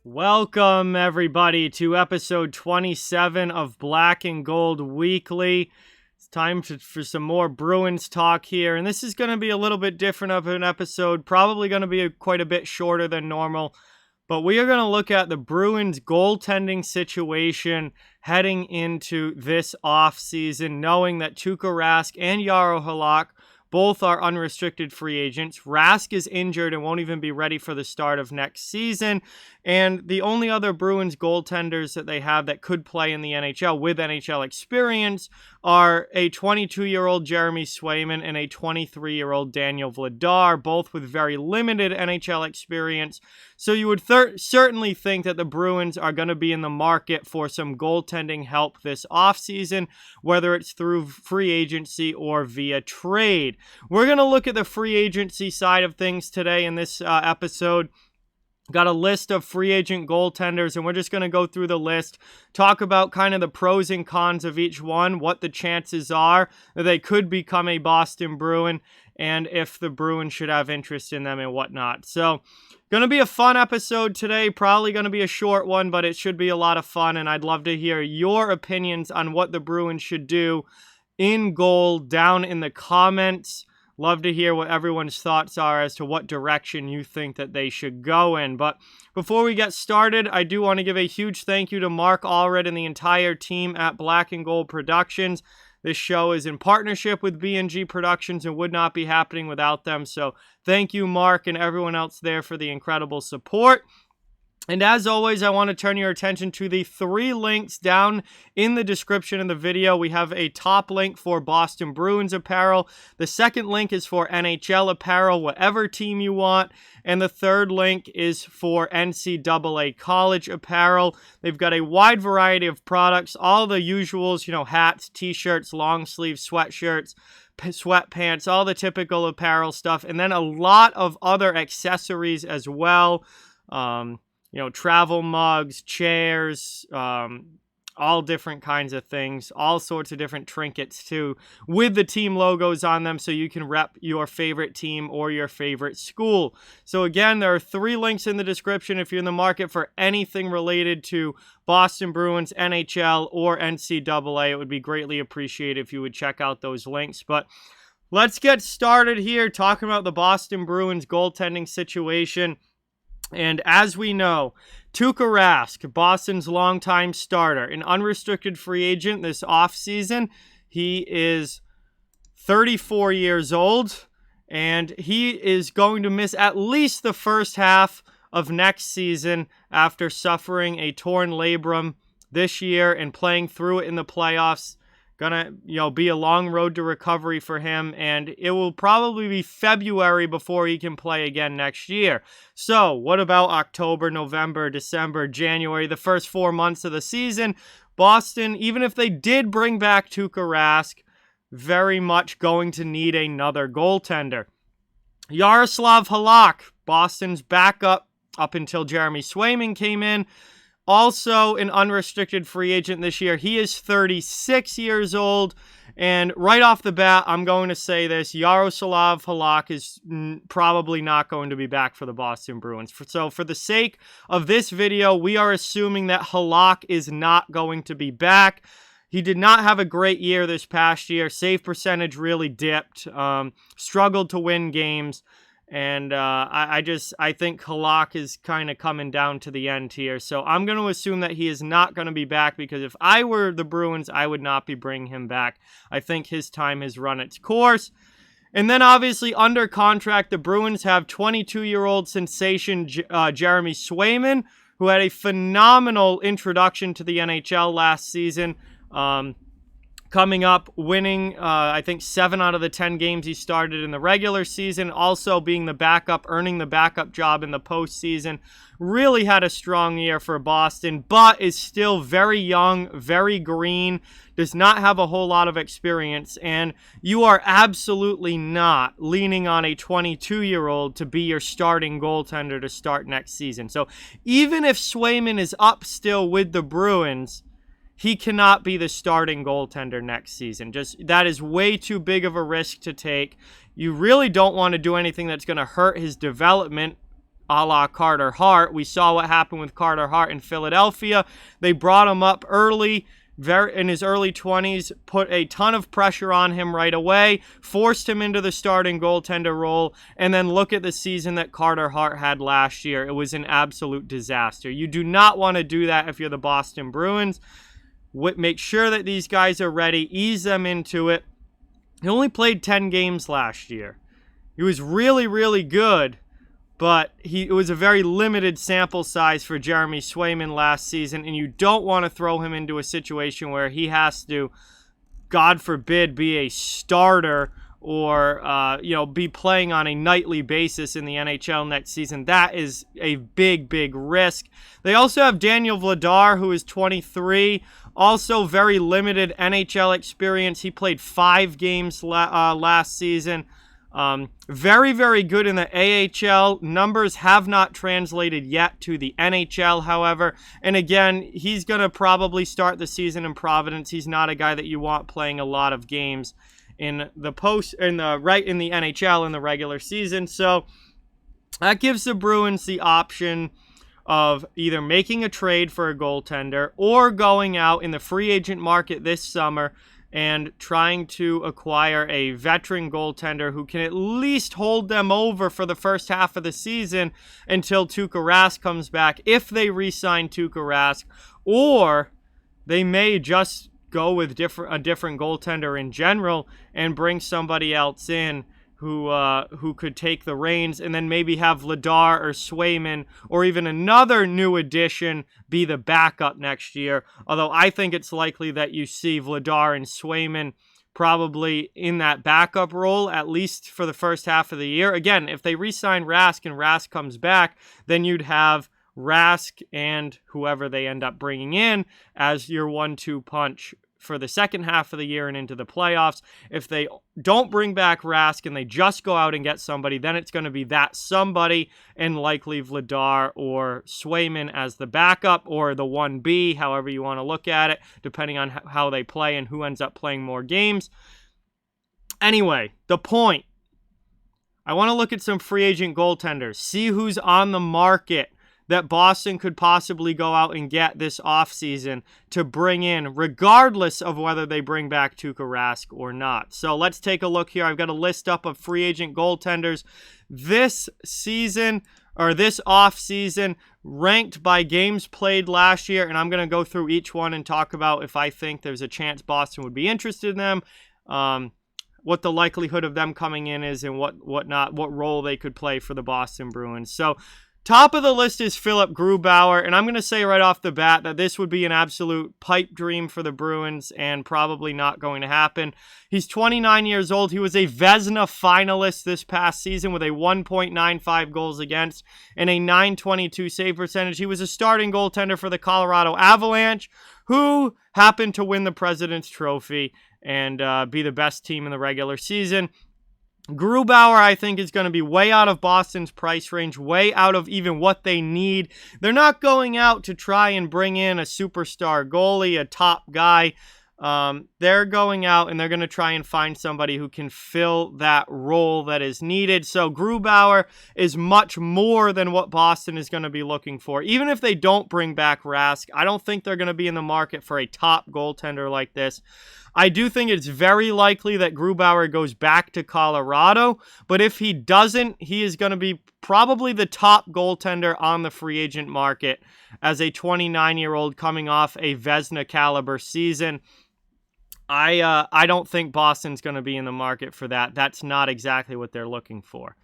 Welcome, everybody, to episode 27 of Black and Gold Weekly. It's time for some more Bruins talk here, and this is going to be a little bit different of an episode, probably going to be quite a bit shorter than normal, but we are going to look at the Bruins goaltending situation heading into this offseason, knowing that Tuukka, Rask, and Jaro, Halak both are unrestricted free agents. Rask is injured and won't even be ready for the start of next season. And the only other Bruins goaltenders that they have that could play in the NHL with NHL experience are a 22-year-old Jeremy Swayman and a 23-year-old Daniel Vladar, both with very limited NHL experience. So you would certainly think that the Bruins are going to be in the market for some goaltending help this offseason, whether it's through free agency or via trade. We're going to look at the free agency side of things today in this episode. Got a list of free agent goaltenders, and we're just going to go through the list, talk about kind of the pros and cons of each one, what the chances are that they could become a Boston Bruin, and if the Bruins should have interest in them and whatnot. So, going to be a fun episode today, probably going to be a short one, but it should be a lot of fun, and I'd love to hear your opinions on what the Bruins should do in goal down in the comments. Love to hear what everyone's thoughts are as to what direction you think that they should go in. But before we get started, I do want to give a huge thank you to Mark Allred and the entire team at Black and Gold Productions. This show is in partnership with BNG Productions and would not be happening without them. So thank you, Mark, and everyone else there for the incredible support. And as always, I want to turn your attention to the 3 links down in the description of the video. We have a top link for Boston Bruins apparel. The second link is for NHL apparel, whatever team you want. And the third link is for NCAA college apparel. They've got a wide variety of products, all the usuals, hats, t-shirts, long sleeve sweatshirts, sweatpants, all the typical apparel stuff. And then a lot of other accessories as well. Travel mugs, chairs, all different kinds of things, all sorts of different trinkets too, with the team logos on them so you can rep your favorite team or your favorite school. So again, there are 3 links in the description if you're in the market for anything related to Boston Bruins, NHL, or NCAA. It would be greatly appreciated if you would check out those links. But let's get started here talking about the Boston Bruins goaltending situation. And as we know, Tuukka Rask, Boston's longtime starter, an unrestricted free agent this offseason. He is 34 years old, and he is going to miss at least the first half of next season after suffering a torn labrum this year and playing through it in the playoffs. Gonna, be a long road to recovery for him, and it will probably be February before he can play again next year. So, what about October, November, December, January, the first 4 months of the season? Boston, even if they did bring back Tuukka Rask, very much going to need another goaltender. Jaroslav Halak, Boston's backup up until Jeremy Swayman came in. Also an unrestricted free agent this year. He is 36 years old. And right off the bat, I'm going to say this. Jaroslav Halak is probably not going to be back for the Boston Bruins. So for the sake of this video, we are assuming that Halak is not going to be back. He did not have a great year this past year. Save percentage really dipped. Struggled to win games. And I think Halak is kind of coming down to the end here. So I'm going to assume that he is not going to be back, because if I were the Bruins, I would not be bringing him back. I think his time has run its course. And then obviously under contract, the Bruins have 22-year-old sensation Jeremy Swayman, who had a phenomenal introduction to the NHL last season. Coming up, winning, I think, 7 out of the 10 games he started in the regular season. Also being the backup, earning the backup job in the postseason. Really had a strong year for Boston, but is still very young, very green, does not have a whole lot of experience. And you are absolutely not leaning on a 22-year-old to be your starting goaltender to start next season. So even if Swayman is up still with the Bruins, he cannot be the starting goaltender next season. That is way too big of a risk to take. You really don't want to do anything that's going to hurt his development, a la Carter Hart. We saw what happened with Carter Hart in Philadelphia. They brought him up early, in his early 20s, put a ton of pressure on him right away, forced him into the starting goaltender role, and then look at the season that Carter Hart had last year. It was an absolute disaster. You do not want to do that if you're the Boston Bruins. Make sure that these guys are ready, ease them into it. He only played 10 games last year. He was really, really good, but it was a very limited sample size for Jeremy Swayman last season, and you don't want to throw him into a situation where he has to, God forbid, be a starter or be playing on a nightly basis in the NHL next season. That is a big, big risk. They also have Daniel Vladar, who is 23, also very limited NHL experience. He played 5 games last season. Very, very good in the AHL. Numbers have not translated yet to the NHL, however. And again, he's going to probably start the season in Providence. He's not a guy that you want playing a lot of games in the NHL in the regular season. So that gives the Bruins the option of either making a trade for a goaltender or going out in the free agent market this summer and trying to acquire a veteran goaltender who can at least hold them over for the first half of the season until Tuukka Rask comes back, if they re-sign Tuukka Rask, or they may just go with a different goaltender in general and bring somebody else in who could take the reins, and then maybe have Vladar or Swayman or even another new addition be the backup next year. Although I think it's likely that you see Vladar and Swayman probably in that backup role, at least for the first half of the year. Again, if they re-sign Rask and Rask comes back, then you'd have Rask and whoever they end up bringing in as your 1-2 punch for the second half of the year and into the playoffs. If they don't bring back Rask and they just go out and get somebody, then it's going to be that somebody, and likely Vladar or Swayman as the backup, or the 1B, however you want to look at it, depending on how they play and who ends up playing more games. Anyway, the point. I want to look at some free agent goaltenders, see who's on the market that Boston could possibly go out and get this offseason to bring in, regardless of whether they bring back Tuukka Rask or not. So let's take a look here. I've got a list up of free agent goaltenders this season, or this offseason, ranked by games played last year, and I'm going to go through each one and talk about if I think there's a chance Boston would be interested in them, what the likelihood of them coming in is, and what role they could play for the Boston Bruins. So top of the list is Philip Grubauer, and I'm going to say right off the bat that this would be an absolute pipe dream for the Bruins and probably not going to happen. He's 29 years old. He was a Vezina finalist this past season with a 1.95 goals against and a .922 save percentage. He was a starting goaltender for the Colorado Avalanche, who happened to win the President's Trophy and be the best team in the regular season. Grubauer, I think, is going to be way out of Boston's price range, way out of even what they need. They're not going out to try and bring in a superstar goalie, a top guy. They're going out and they're going to try and find somebody who can fill that role that is needed. So Grubauer is much more than what Boston is going to be looking for. Even if they don't bring back Rask, I don't think they're going to be in the market for a top goaltender like this. I do think it's very likely that Grubauer goes back to Colorado, but if he doesn't, he is going to be probably the top goaltender on the free agent market as a 29-year-old coming off a Vezina caliber season. I don't think Boston's going to be in the market for that. That's not exactly what they're looking for.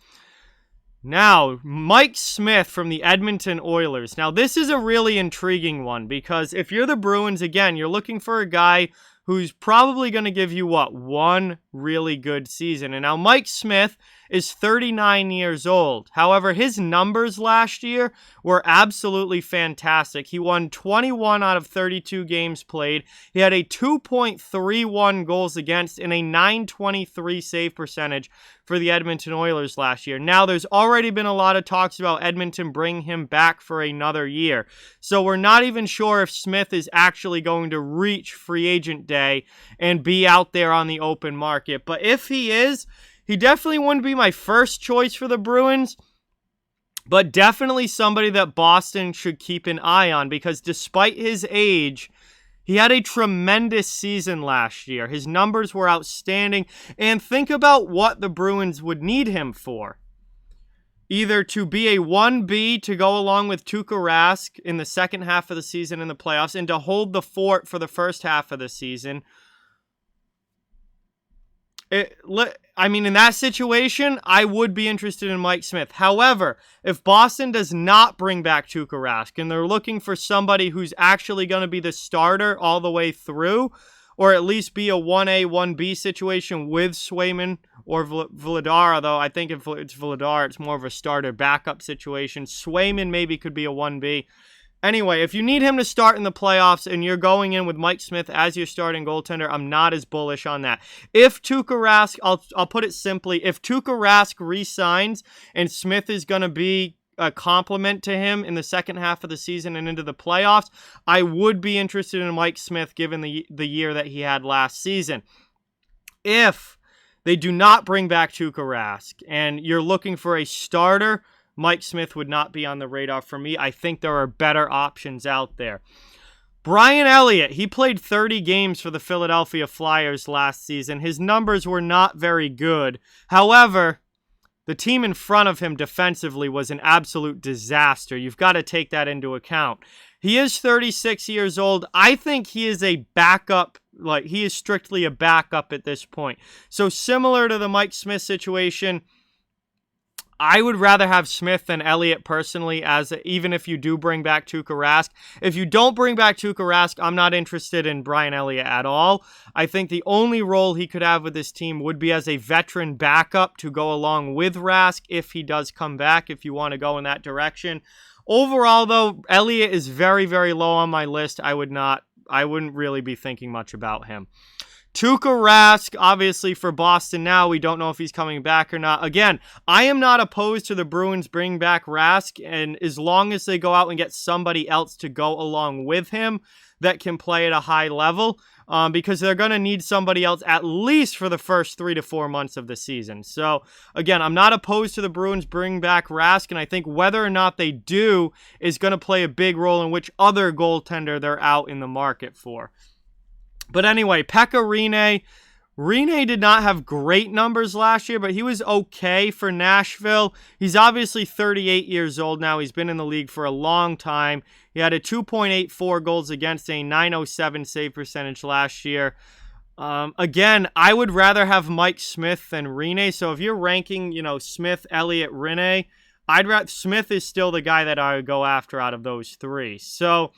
Now, Mike Smith from the Edmonton Oilers. Now, this is a really intriguing one because if you're the Bruins, again, you're looking for a guy who's probably going to give you, one really good season. And now Mike Smith is 39 years old. However, his numbers last year were absolutely fantastic. He won 21 out of 32 games played. He had a 2.31 goals against and a 923 save percentage for the Edmonton Oilers last year. Now, there's already been a lot of talks about Edmonton bringing him back for another year. So we're not even sure if Smith is actually going to reach free agent day and be out there on the open market. But if he is, he definitely wouldn't be my first choice for the Bruins, but definitely somebody that Boston should keep an eye on, because despite his age, he had a tremendous season last year. His numbers were outstanding. And think about what the Bruins would need him for. Either to be a 1B to go along with Tuukka Rask in the second half of the season in the playoffs and to hold the fort for the first half of the season. In that situation, I would be interested in Mike Smith. However, if Boston does not bring back Tuukka Rask and they're looking for somebody who's actually going to be the starter all the way through, or at least be a 1A, 1B situation with Swayman or Vladar, though I think if it's Vladar, it's more of a starter backup situation. Swayman maybe could be a 1B. Anyway, if you need him to start in the playoffs and you're going in with Mike Smith as your starting goaltender, I'm not as bullish on that. If Tuukka Rask, I'll put it simply, if Tuukka Rask re-signs and Smith is going to be a compliment to him in the second half of the season and into the playoffs, I would be interested in Mike Smith given the year that he had last season. If they do not bring back Tuukka Rask and you're looking for a starter, Mike Smith would not be on the radar for me. I think there are better options out there. Brian Elliott, he played 30 games for the Philadelphia Flyers last season. His numbers were not very good. However, the team in front of him defensively was an absolute disaster. You've got to take that into account. He is 36 years old. I think he is a backup. He is strictly a backup at this point. So similar to the Mike Smith situation, I would rather have Smith than Elliott personally, even if you do bring back Tuukka Rask. If you don't bring back Tuukka Rask, I'm not interested in Brian Elliott at all. I think the only role he could have with this team would be as a veteran backup to go along with Rask if he does come back, if you want to go in that direction. Overall, though, Elliott is very, very low on my list. I wouldn't really be thinking much about him. Tuukka Rask, obviously for Boston now, we don't know if he's coming back or not. Again, I am not opposed to the Bruins bringing back Rask, and as long as they go out and get somebody else to go along with him that can play at a high level, because they're going to need somebody else at least for the first 3 to 4 months of the season. So, again, I'm not opposed to the Bruins bringing back Rask, and I think whether or not they do is going to play a big role in which other goaltender they're out in the market for. But anyway, Pekka Rinne did not have great numbers last year, but he was okay for Nashville. He's obviously 38 years old now. He's been in the league for a long time. He had a 2.84 goals against, a 907 save percentage last year. Again, I would rather have Mike Smith than Rinne. So if you're ranking, Smith, Elliott, Rinne, Smith is still the guy that I would go after out of those three. So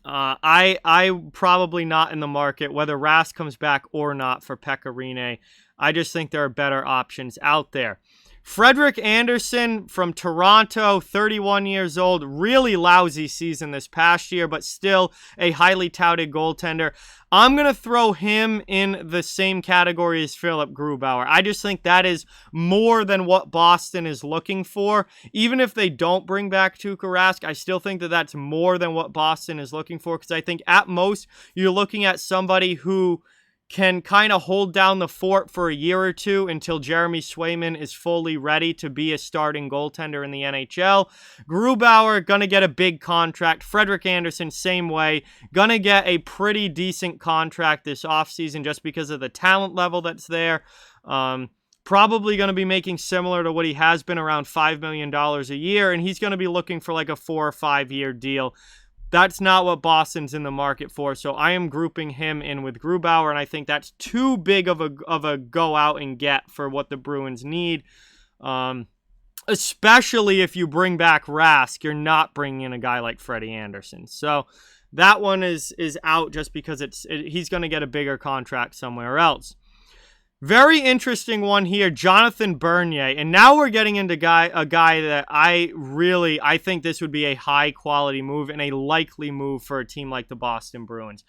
I probably not in the market, whether Rask comes back or not, for Pekka Rinne. I just think there are better options out there. Frederik Andersen from Toronto, 31 years old, really lousy season this past year, but still a highly touted goaltender. I'm going to throw him in the same category as Philip Grubauer. I just think that is more than what Boston is looking for. Even if they don't bring back Tuukka Rask, I still think that that's more than what Boston is looking for, because I think at most you're looking at somebody who can kind of hold down the fort for a year or two until Jeremy Swayman is fully ready to be a starting goaltender in the NHL. Grubauer, going to get a big contract. Frederik Andersen, same way. Going to get a pretty decent contract this offseason just because of the talent level that's there. Probably going to be making similar to what he has been, around $5 million a year, and he's going to be looking for like a 4 or 5 year deal. That's not what Boston's in the market for, so I am grouping him in with Grubauer, and I think that's too big of a go out and get for what the Bruins need. Especially if you bring back Rask, you're not bringing in a guy like Freddie Andersen. So, that one is out just because he's going to get a bigger contract somewhere else. Very interesting one here, Jonathan Bernier. And now we're getting into a guy that I think this would be a high-quality move and a likely move for a team like the Boston Bruins.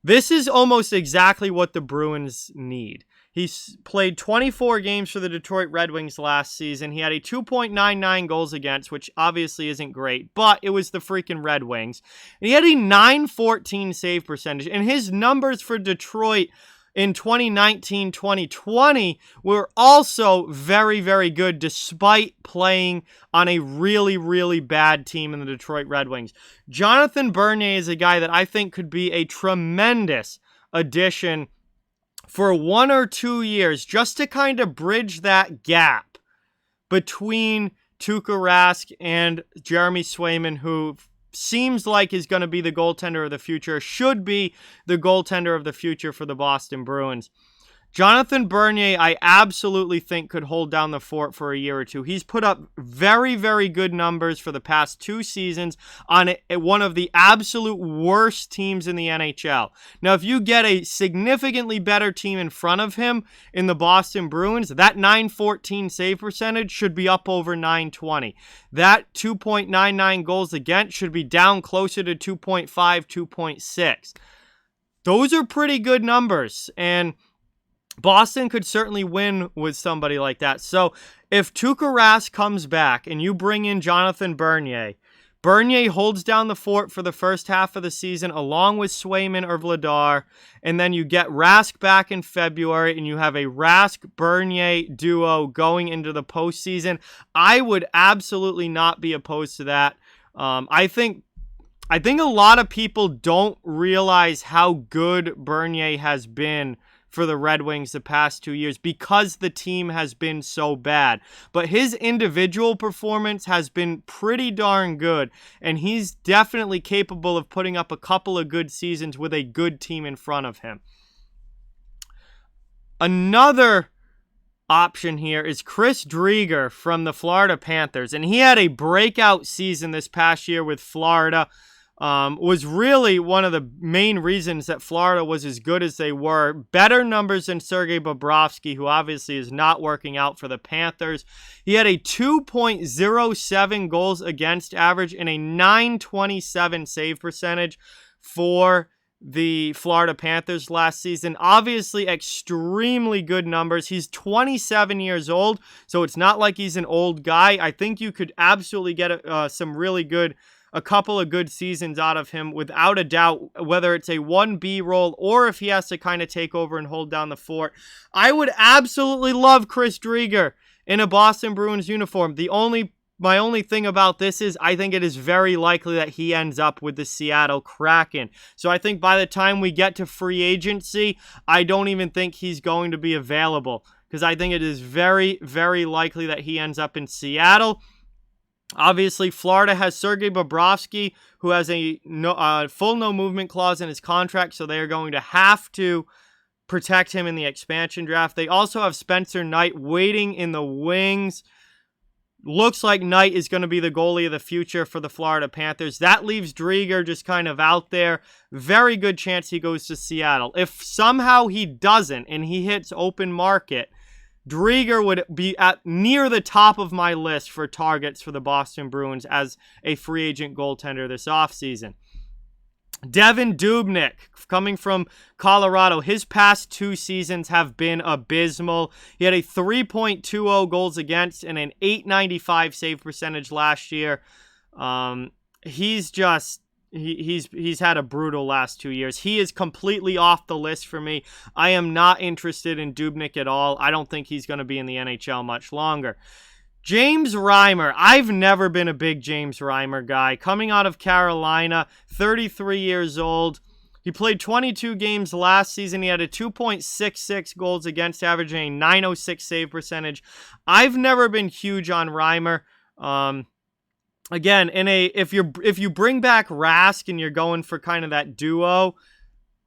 This is almost exactly what the Bruins need. He's played 24 games for the Detroit Red Wings last season. He had a 2.99 goals against, which obviously isn't great, but it was the freaking Red Wings. And he had a .914 save percentage, and his numbers for Detroit in 2019-2020 were also very, very good despite playing on a really, really bad team in the Detroit Red Wings. Jonathan Bernier is a guy that I think could be a tremendous addition for 1 or 2 years just to kind of bridge that gap between Tuukka, Rask and Jeremy Swayman, who seems like is going to be the goaltender of the future, should be the goaltender of the future for the Boston Bruins. Jonathan Bernier, I absolutely think could hold down the fort for a year or two. He's put up very, very good numbers for the past 2 seasons on one of the absolute worst teams in the NHL. Now, if you get a significantly better team in front of him in the Boston Bruins, that .914 save percentage should be up over .920. That 2.99 goals against should be down closer to 2.5, 2.6. Those are pretty good numbers, and Boston could certainly win with somebody like that. So if Tuukka Rask comes back and you bring in Jonathan Bernier, Bernier holds down the fort for the first half of the season along with Swayman or Vladar, and then you get Rask back in February and you have a Rask-Bernier duo going into the postseason. I would absolutely not be opposed to that. I think a lot of people don't realize how good Bernier has been for the Red Wings the past 2 years because the team has been so bad. But his individual performance has been pretty darn good, and he's definitely capable of putting up a couple of good seasons with a good team in front of him. Another option here is Chris Driedger from the Florida Panthers, and he had a breakout season this past year with Florida. Was really one of the main reasons that Florida was as good as they were. Better numbers than Sergei Bobrovsky, who obviously is not working out for the Panthers. He had a 2.07 goals against average and a .927 save percentage for the Florida Panthers last season. Obviously, extremely good numbers. He's 27 years old, so it's not like he's an old guy. I think you could absolutely get a couple of good seasons out of him without a doubt, whether it's a 1B role or if he has to kind of take over and hold down the fort. I would absolutely love Chris Driedger in a Boston Bruins uniform. My only thing about this is I think it is very likely that he ends up with the Seattle Kraken. So I think by the time we get to free agency, I don't even think he's going to be available because I think it is very, very likely that he ends up in Seattle. Obviously, Florida has Sergei Bobrovsky, who has a full no-movement clause in his contract, so they are going to have to protect him in the expansion draft. They also have Spencer Knight waiting in the wings. Looks like Knight is going to be the goalie of the future for the Florida Panthers. That leaves Driedger just kind of out there. Very good chance he goes to Seattle. If somehow he doesn't and he hits open market, Driedger would be at near the top of my list for targets for the Boston Bruins as a free agent goaltender this offseason. Devan Dubnyk, coming from Colorado, his past 2 seasons have been abysmal. He had a 3.20 goals against and an .895 save percentage last year. He's had a brutal last 2 years. He is completely off the list for me. I am not interested in Dubnyk at all. I don't think he's going to be in the NHL much longer. James Reimer. I've never been a big James Reimer guy. Coming out of Carolina, 33 years old. He played 22 games last season. He had a 2.66 goals against, averaging a .906 save percentage. I've never been huge on Reimer. Again, if you bring back Rask and you're going for kind of that duo,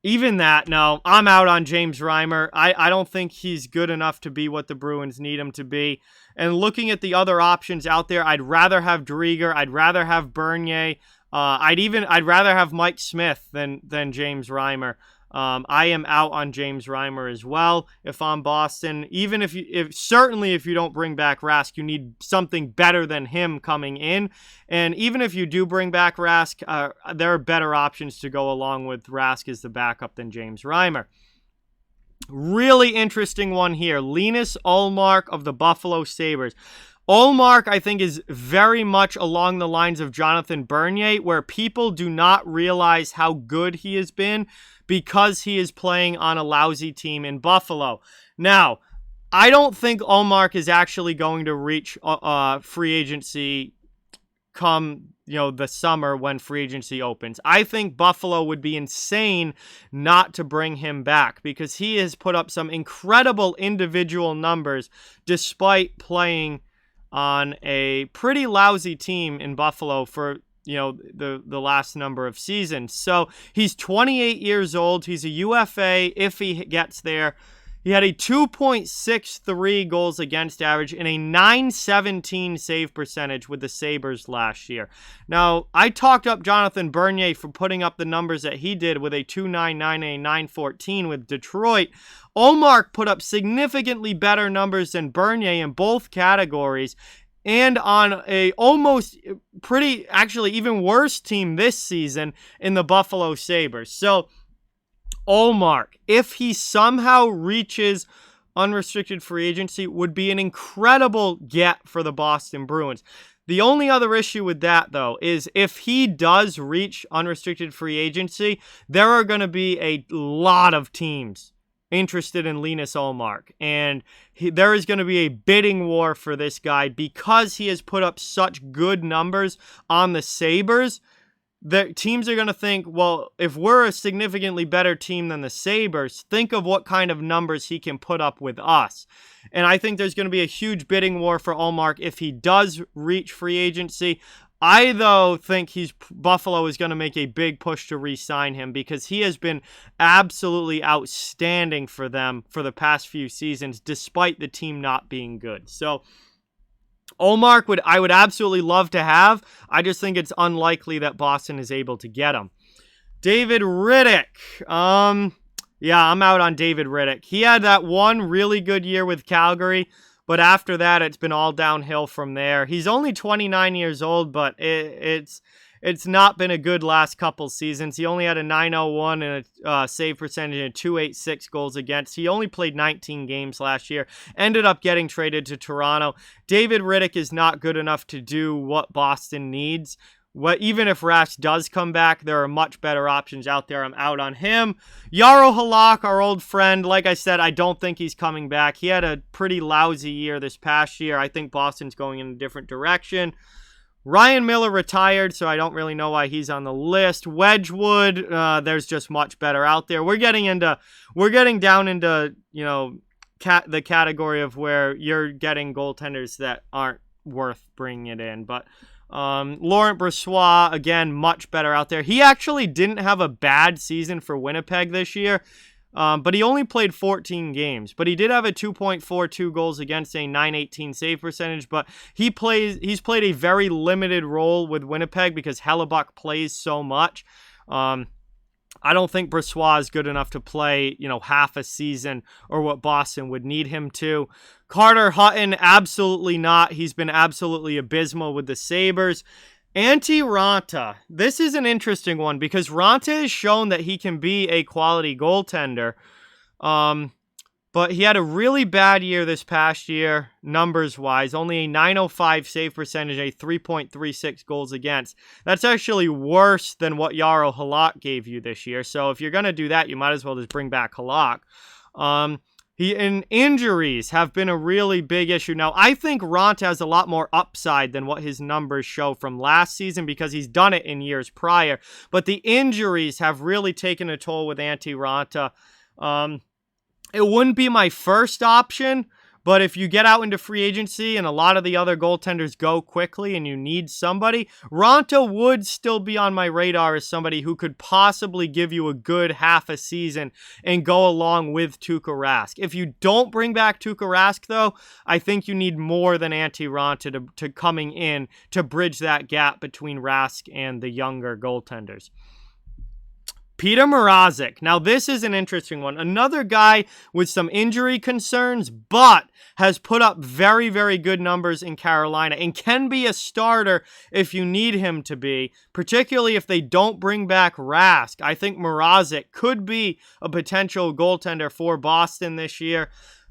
even that, no, I'm out on James Reimer. I don't think he's good enough to be what the Bruins need him to be. And looking at the other options out there, I'd rather have Driedger. I'd rather have Bernier. I'd rather have Mike Smith than James Reimer. I am out on James Reimer as well. If I'm Boston, even if you don't bring back Rask, you need something better than him coming in. And even if you do bring back Rask, there are better options to go along with Rask as the backup than James Reimer. Really interesting one here. Linus Ullmark of the Buffalo Sabres. Ullmark, I think, is very much along the lines of Jonathan Bernier, where people do not realize how good he has been because he is playing on a lousy team in Buffalo. Now, I don't think Ullmark is actually going to reach free agency come the summer when free agency opens. I think Buffalo would be insane not to bring him back because he has put up some incredible individual numbers despite playing on a pretty lousy team in Buffalo for the last number of seasons. So he's 28 years old. He's a UFA if he gets there. He had a 2.63 goals against average and a .917 save percentage with the Sabres last year. Now, I talked up Jonathan Bernier for putting up the numbers that he did with a .299 and a .914 with Detroit. Ullmark put up significantly better numbers than Bernier in both categories and on a almost pretty, actually even worse team this season in the Buffalo Sabres. So, Ullmark, if he somehow reaches unrestricted free agency, would be an incredible get for the Boston Bruins. The only other issue with that, though, is if he does reach unrestricted free agency, there are going to be a lot of teams interested in Linus Ullmark, and there is going to be a bidding war for this guy because he has put up such good numbers on the Sabres. The teams are going to think, well, if we're a significantly better team than the Sabres, think of what kind of numbers he can put up with us. And I think there's going to be a huge bidding war for Ullmark if he does reach free agency. I, though, think Buffalo is going to make a big push to re-sign him because he has been absolutely outstanding for them for the past few seasons, despite the team not being good. So, Ullmark I would absolutely love to have. I just think it's unlikely that Boston is able to get him. David Rittich. Yeah, I'm out on David Rittich. He had that one really good year with Calgary, but after that, it's been all downhill from there. He's only 29 years old, but it's not been a good last couple seasons. He only had a .901 and a save percentage and 286 goals against. He only played 19 games last year. Ended up getting traded to Toronto. David Rittich is not good enough to do what Boston needs. Even if Rask does come back, there are much better options out there. I'm out on him. Jaro Halak, our old friend, like I said, I don't think he's coming back. He had a pretty lousy year this past year. I think Boston's going in a different direction. Ryan Miller retired, so I don't really know why he's on the list. Wedgwood, there's just much better out there. We're getting down into the category of where you're getting goaltenders that aren't worth bringing it in. But Laurent Brossoit, again, much better out there. He actually didn't have a bad season for Winnipeg this year. But he only played 14 games. But he did have a 2.42 goals against, a .918 save percentage. But he's played a very limited role with Winnipeg because Hellebuck plays so much. I don't think Brossoit is good enough to play, half a season or what Boston would need him to. Carter Hutton, absolutely not. He's been absolutely abysmal with the Sabres. Antti Raanta. This is an interesting one because Raanta has shown that he can be a quality goaltender. But he had a really bad year this past year, numbers-wise. Only a .905 save percentage, a 3.36 goals against. That's actually worse than what Jaro Halak gave you this year. So if you're going to do that, you might as well just bring back Halak. Injuries have been a really big issue. Now, I think Raanta has a lot more upside than what his numbers show from last season because he's done it in years prior. But the injuries have really taken a toll with Antti Raanta. It wouldn't be my first option, But if you get out into free agency and a lot of the other goaltenders go quickly and you need somebody, Raanta would still be on my radar as somebody who could possibly give you a good half a season and go along with Tuukka Rask. If you don't bring back Tuukka Rask, though, I think you need more than Antti Raanta to coming in to bridge that gap between Rask and the younger goaltenders. Peter Mrazek. Now, this is an interesting one. Another guy with some injury concerns, but has put up very, very good numbers in Carolina and can be a starter if you need him to be, particularly if they don't bring back Rask. I think Mrazek could be a potential goaltender for Boston this year.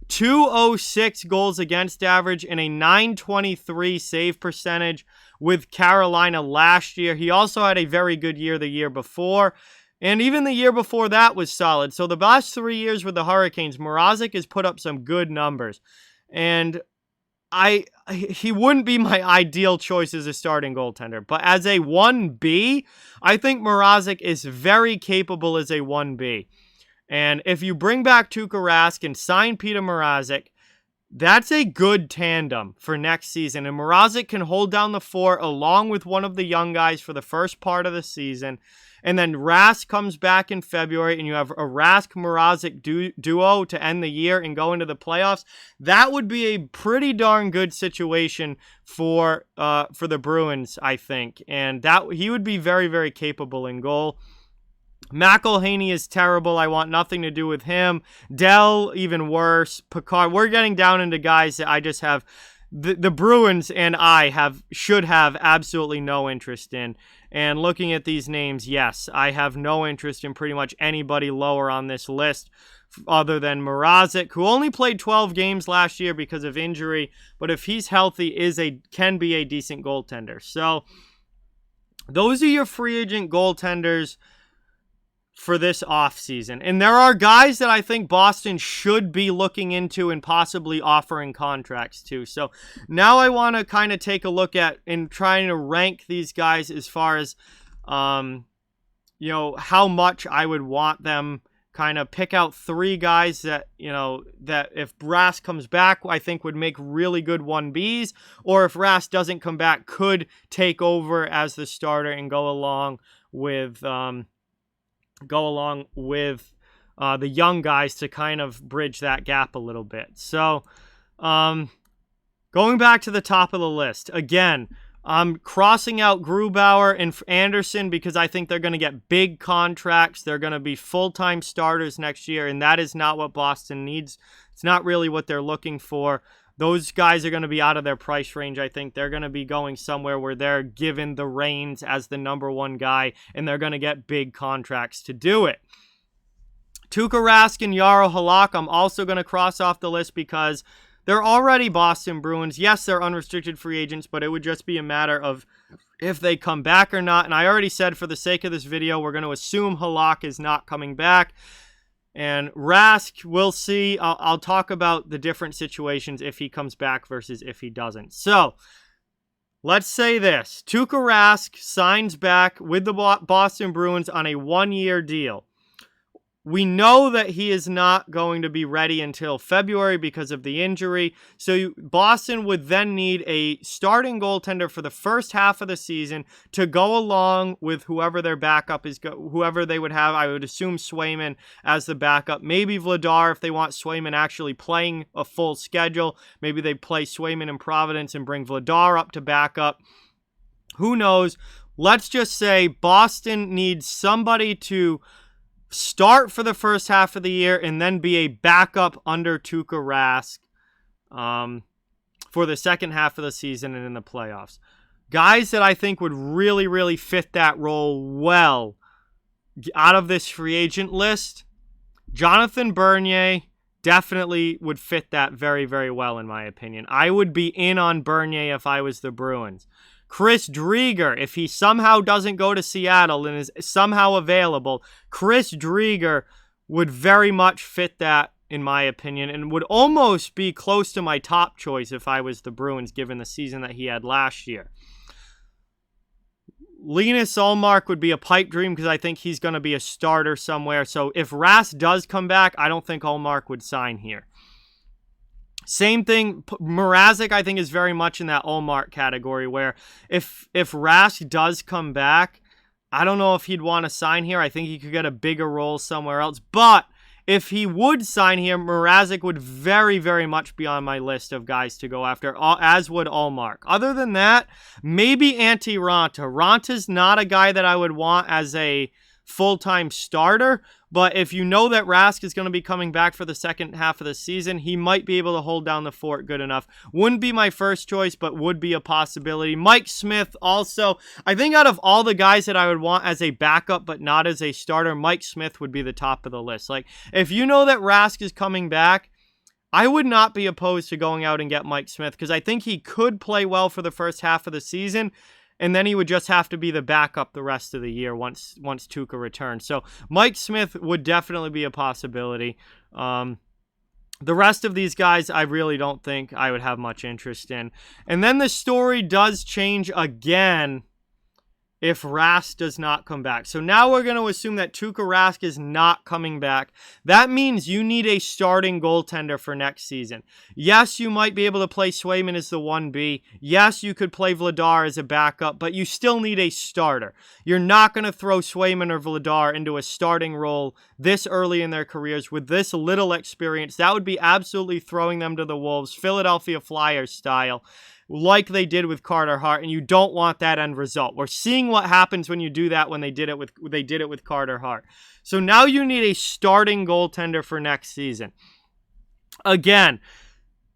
206 goals against average and a 923 save percentage with Carolina last year. He also had a very good year the year before. And even the year before that was solid. So the last 3 years with the Hurricanes, Mrazek has put up some good numbers. And he wouldn't be my ideal choice as a starting goaltender. But as a 1B, I think Mrazek is very capable as a 1B. And if you bring back Tuukka Rask and sign Peter Mrazek, that's a good tandem for next season. And Mrazek can hold down the fort along with one of the young guys for the first part of the season. And then Rask comes back in February, and you have a Rask-Mrazek duo to end the year and go into the playoffs. That would be a pretty darn good situation for the Bruins, I think. And that he would be very, very capable in goal. McElhaney is terrible. I want nothing to do with him. Dell, even worse. Picard. We're getting down into guys that I just have... The Bruins and I should have absolutely no interest in. And looking at these names, yes, I have no interest in pretty much anybody lower on this list other than Mrazek, who only played 12 games last year because of injury, but if he's healthy, can be a decent goaltender. So those are your free agent goaltenders for this offseason. And there are guys that I think Boston should be looking into and possibly offering contracts to. So now I want to kind of take a look at and trying to rank these guys as far as, how much I would want them. Kind of pick out 3 guys that, that if Rask comes back, I think would make really good 1Bs, or if Rask doesn't come back, could take over as the starter and go along with the young guys to kind of bridge that gap a little bit. So, going back to the top of the list, again, I'm crossing out Grubauer and Anderson because I think they're going to get big contracts. They're going to be full-time starters next year, and that is not what Boston needs. It's not really what they're looking for. Those guys are going to be out of their price range, I think. They're going to be going somewhere where they're given the reins as the number one guy, and they're going to get big contracts to do it. Tuukka Rask and Jaro Halak, I'm also going to cross off the list because they're already Boston Bruins. Yes, they're unrestricted free agents, but it would just be a matter of if they come back or not. And I already said for the sake of this video, we're going to assume Halak is not coming back. And Rask, we'll see. I'll talk about the different situations if he comes back versus if he doesn't. So, let's say this. Tuukka Rask signs back with the Boston Bruins on a 1-year deal. We know that he is not going to be ready until February because of the injury. So Boston would then need a starting goaltender for the first half of the season to go along with whoever their backup is, whoever they would have. I would assume Swayman as the backup. Maybe Vladar if they want Swayman actually playing a full schedule. Maybe they play Swayman in Providence and bring Vladar up to backup. Who knows? Let's just say Boston needs somebody to start for the first half of the year and then be a backup under Tuukka Rask for the second half of the season and in the playoffs. Guys that I think would really, really fit that role well out of this free agent list, Jonathan Bernier definitely would fit that very, very well in my opinion. I would be in on Bernier if I was the Bruins. Chris Driedger, if he somehow doesn't go to Seattle and is somehow available, Chris Driedger would very much fit that, in my opinion, and would almost be close to my top choice if I was the Bruins, given the season that he had last year. Linus Ullmark would be a pipe dream because I think he's going to be a starter somewhere. So if Rask does come back, I don't think Ullmark would sign here. Same thing, Mrazek, I think, is very much in that Ullmark category where if Rask does come back, I don't know if he'd want to sign here. I think he could get a bigger role somewhere else. But if he would sign here, Mrazek would very, very much be on my list of guys to go after, as would Ullmark. Other than that, maybe Antti Raanta. Ranta's not a guy that I would want as a full-time starter, but if you know that Rask is going to be coming back for the second half of the season, he might be able to hold down the fort good enough. Wouldn't be my first choice, but would be a possibility. Mike Smith also. I think out of all the guys that I would want as a backup but not as a starter, Mike Smith would be the top of the list. Like, if you know that Rask is coming back, I would not be opposed to going out and get Mike Smith because I think he could play well for the first half of the season. And then he would just have to be the backup the rest of the year once Tuukka returns. So Mike Smith would definitely be a possibility. The rest of these guys, I really don't think I would have much interest in. And then the story does change again if Rask does not come back. So now we're going to assume that Tuukka Rask is not coming back. That means you need a starting goaltender for next season. Yes, you might be able to play Swayman as the 1B. Yes, you could play Vladar as a backup, but you still need a starter. You're not going to throw Swayman or Vladar into a starting role this early in their careers with this little experience. That would be absolutely throwing them to the wolves, Philadelphia Flyers style, like they did with Carter Hart, and you don't want that end result. We're seeing what happens when you do that when they did it with Carter Hart. So now you need a starting goaltender for next season. Again,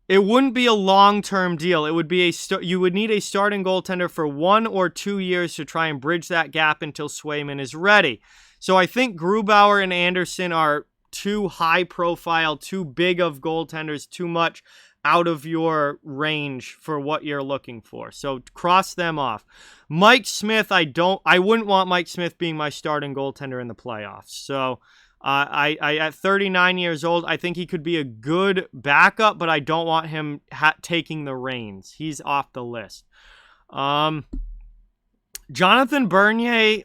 it wouldn't be a long-term deal. It would be you would need a starting goaltender for 1 or 2 years to try and bridge that gap until Swayman is ready. So I think Grubauer and Anderson are too high-profile, too big of goaltenders, too much out of your range for what you're looking for. So cross them off. Mike Smith, I wouldn't want Mike Smith being my starting goaltender in the playoffs. So I at 39 years old, I think he could be a good backup, but I don't want him taking the reins. He's off the list. Jonathan Bernier,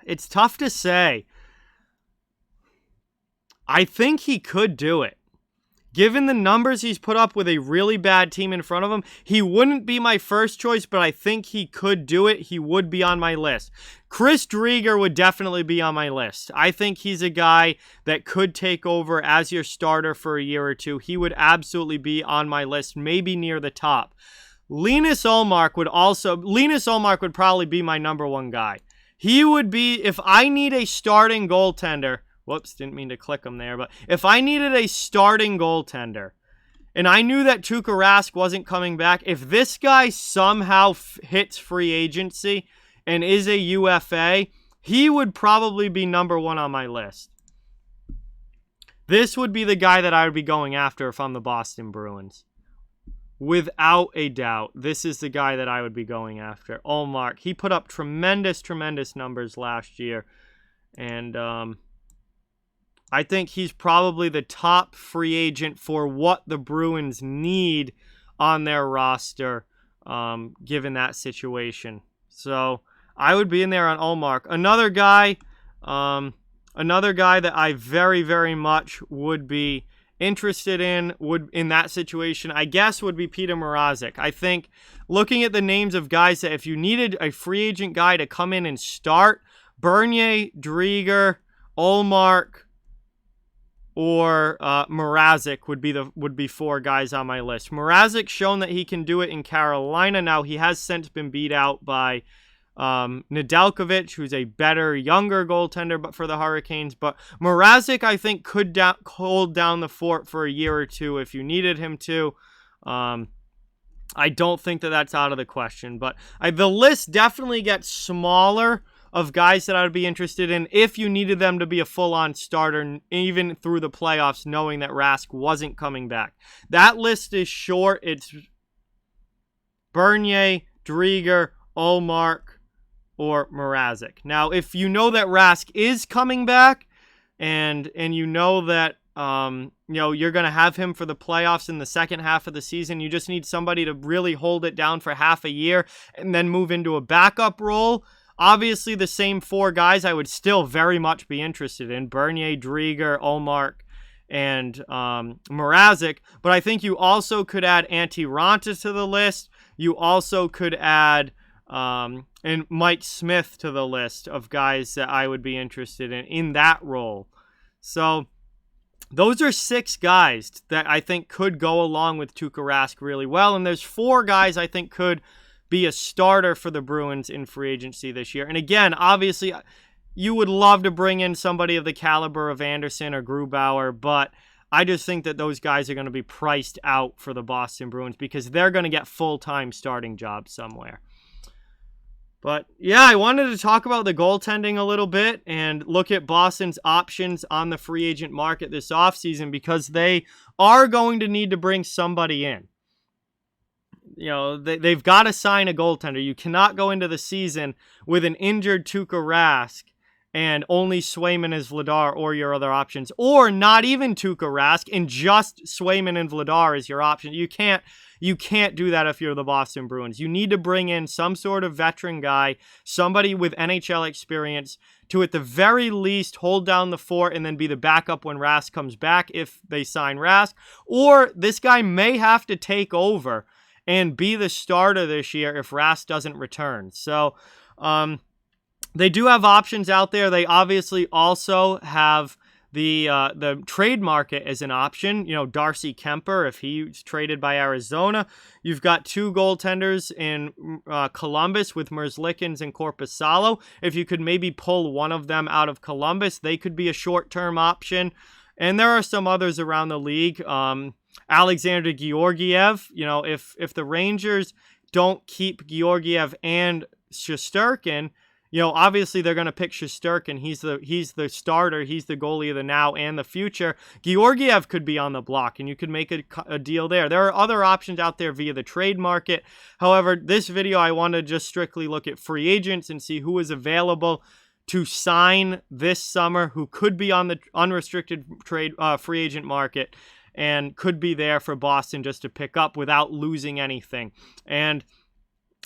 it's tough to say. I think he could do it. Given the numbers he's put up with a really bad team in front of him, he wouldn't be my first choice, but I think he could do it. He would be on my list. Chris Driedger would definitely be on my list. I think he's a guy that could take over as your starter for a year or two. He would absolutely be on my list, maybe near the top. Linus Ullmark would probably be my number one guy. He would be, if I need a starting goaltender, whoops, didn't mean to click him there. But if I needed a starting goaltender and I knew that Tuukka Rask wasn't coming back, if this guy somehow hits free agency and is a UFA, he would probably be number one on my list. This would be the guy that I would be going after if I'm the Boston Bruins. Without a doubt, this is the guy that I would be going after. Ullmark. He put up tremendous, tremendous numbers last year. And, I think he's probably the top free agent for what the Bruins need on their roster, given that situation. So I would be in there on Ullmark. Another guy that I very, very much would be interested in that situation, I guess, would be Peter Mrazek. I think looking at the names of guys that if you needed a free agent guy to come in and start, Bernier, Driedger, Ullmark, or Mrazek would be 4 guys on my list. Mrazek's shown that he can do it in Carolina. Now, he has since been beat out by Nedeljkovic, who's a better, younger goaltender but for the Hurricanes. But Mrazek, I think, could hold down the fort for a year or two if you needed him to. I don't think that that's out of the question. But the list definitely gets smaller of guys that I would be interested in if you needed them to be a full-on starter, even through the playoffs, knowing that Rask wasn't coming back. That list is short. It's Bernier, Driedger, Ullmark, or Mrazek. Now, if you know that Rask is coming back, and you know that you're going to have him for the playoffs in the second half of the season, you just need somebody to really hold it down for half a year and then move into a backup role. Obviously, the same 4 guys I would still very much be interested in. Bernier, Driedger, Ullmark, and Mrazek, but I think you also could add Antti Raanta to the list. You also could add and Mike Smith to the list of guys that I would be interested in that role. So those are 6 guys that I think could go along with Tuukka Rask really well, and there's 4 guys I think could be a starter for the Bruins in free agency this year. And again, obviously, you would love to bring in somebody of the caliber of Anderson or Grubauer, but I just think that those guys are going to be priced out for the Boston Bruins because they're going to get full-time starting jobs somewhere. But yeah, I wanted to talk about the goaltending a little bit and look at Boston's options on the free agent market this offseason because they are going to need to bring somebody in. You know, they've got to sign a goaltender. You cannot go into the season with an injured Tuukka Rask and only Swayman as Vladar or your other options, or not even Tuukka Rask and just Swayman and Vladar as your option. You can't do that if you're the Boston Bruins. You need to bring in some sort of veteran guy, somebody with NHL experience to at the very least hold down the fort and then be the backup when Rask comes back if they sign Rask. Or this guy may have to take over and be the starter this year if Rask doesn't return. So, they do have options out there. They obviously also have the trade market as an option. You know, Darcy Kemper, if he's traded by Arizona. You've got 2 goaltenders in Columbus with Merzlikins and Korpisalo. If you could maybe pull one of them out of Columbus, they could be a short-term option. And there are some others around the league. Alexander Georgiev, you know, if the Rangers don't keep Georgiev and Shesterkin, you know, obviously they're going to pick Shesterkin. He's the starter. He's the goalie of the now and the future. Georgiev could be on the block, and you could make a deal there. There are other options out there via the trade market. However, this video, I want to just strictly look at free agents and see who is available to sign this summer, who could be on the unrestricted trade free agent market and could be there for Boston just to pick up without losing anything. And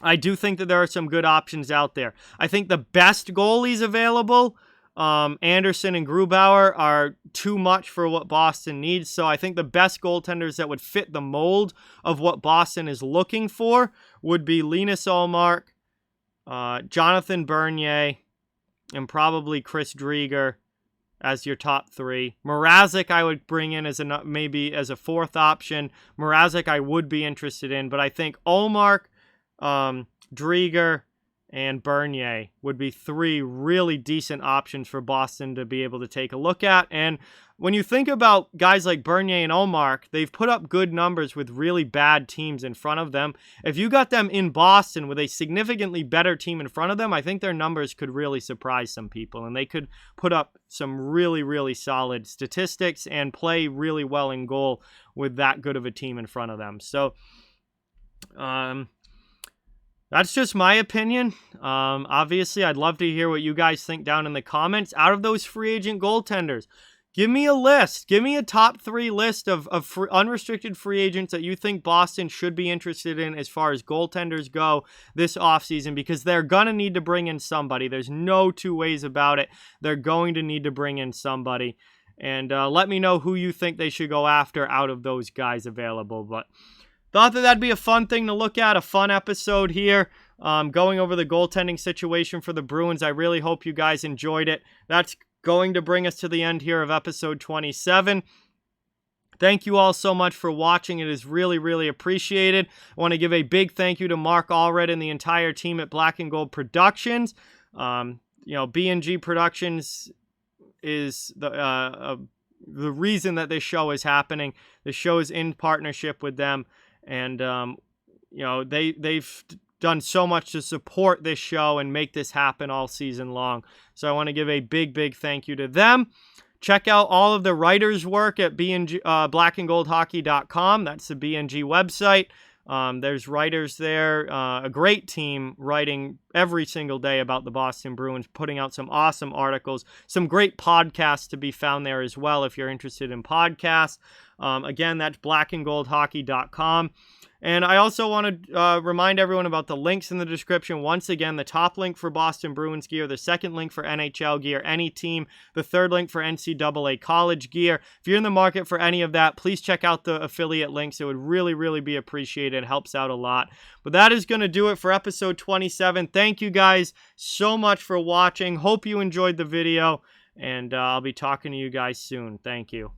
I do think that there are some good options out there. I think the best goalies available, Anderson and Grubauer, are too much for what Boston needs. So I think the best goaltenders that would fit the mold of what Boston is looking for would be Linus Ullmark, Jonathan Bernier, and probably Chris Driedger as your top 3. Mrazek I would bring in as maybe as a 4th option. Mrazek I would be interested in, but I think Ullmark, Driedger, and Bernier would be 3 really decent options for Boston to be able to take a look at. And when you think about guys like Bernier and Ullmark, they've put up good numbers with really bad teams in front of them. If you got them in Boston with a significantly better team in front of them, I think their numbers could really surprise some people, and they could put up some really, really solid statistics and play really well in goal with that good of a team in front of them. So, that's just my opinion. Obviously, I'd love to hear what you guys think down in the comments. Out of those free agent goaltenders, give me a list. Give me a top 3 list of unrestricted free agents that you think Boston should be interested in as far as goaltenders go this offseason, because they're going to need to bring in somebody. There's no 2 ways about it. They're going to need to bring in somebody. And let me know who you think they should go after out of those guys available. But thought that that'd be a fun thing to look at, a fun episode here, going over the goaltending situation for the Bruins. I really hope you guys enjoyed it. That's going to bring us to the end here of episode 27. Thank you all so much for watching. It is really, really appreciated. I want to give a big thank you to Mark Allred and the entire team at Black and Gold Productions. BNG Productions is the reason that this show is happening. The show is in partnership with them. And, they've done so much to support this show and make this happen all season long. So I want to give a big, big thank you to them. Check out all of the writers' work at blackandgoldhockey.com. That's the BNG website. There's writers there, a great team writing every single day about the Boston Bruins, putting out some awesome articles, some great podcasts to be found there as well if you're interested in podcasts. Again, that's blackandgoldhockey.com. And I also want to remind everyone about the links in the description. Once again, the top link for Boston Bruins gear, the second link for NHL gear, any team, the third link for NCAA college gear. If you're in the market for any of that, please check out the affiliate links. It would really, really be appreciated. It helps out a lot. But that is going to do it for episode 27. Thank you guys so much for watching. Hope you enjoyed the video, and I'll be talking to you guys soon. Thank you.